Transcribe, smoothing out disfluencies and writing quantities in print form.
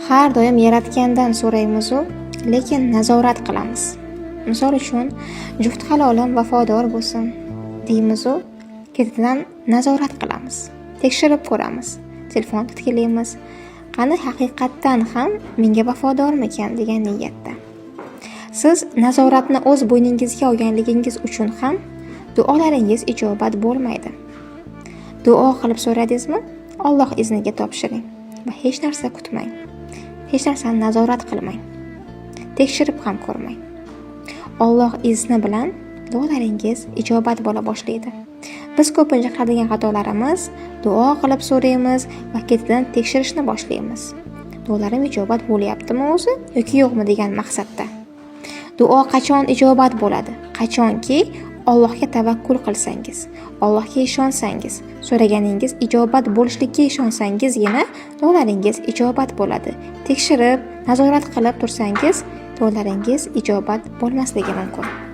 har doim yaratgandan so'raymiz-u, lekin nazorat qilamiz. Misol uchun, juft halolim vafodor bo'lsin deymiz-u, ketidan nazorat qilamiz. Tekshirib ko'ramiz. Telefon tiklaymiz. Qani haqiqatdan ham menga vafodormikan degan niyatda. Siz nazoratni o'z bo'yningizga olganligingiz uchun ham duolaringiz ijobat bo'lmaydi. Duo qilib so'radingizmi? Alloh izniga topshiring va hech narsa kutmang. Hech narsani nazorat qilmang. Tekshirib ham ko'rmang. Alloh izni bilan duolaringiz ijobat bo'la boshlaydi. Biz ko'pincha qiladigan xatolarimiz, duo qilib so'raymiz va ketidan tekshirishni boshlaymiz. Duolarim ijobat bo'lyaptimi o'zi yoki yo'qmi degan maqsadda. Duo qachon ijobat bo'ladi? Qachonki Allohga tavakkul qilsangiz, Allohga ishonsangiz, so'raganingiz ijobat bo'lishligiga ishonsangizgina duolaringiz ijobat bo'ladi. Tekshirib, nazorat qilib tursangiz, duolaringiz ijobat bo'lmasligi mumkin.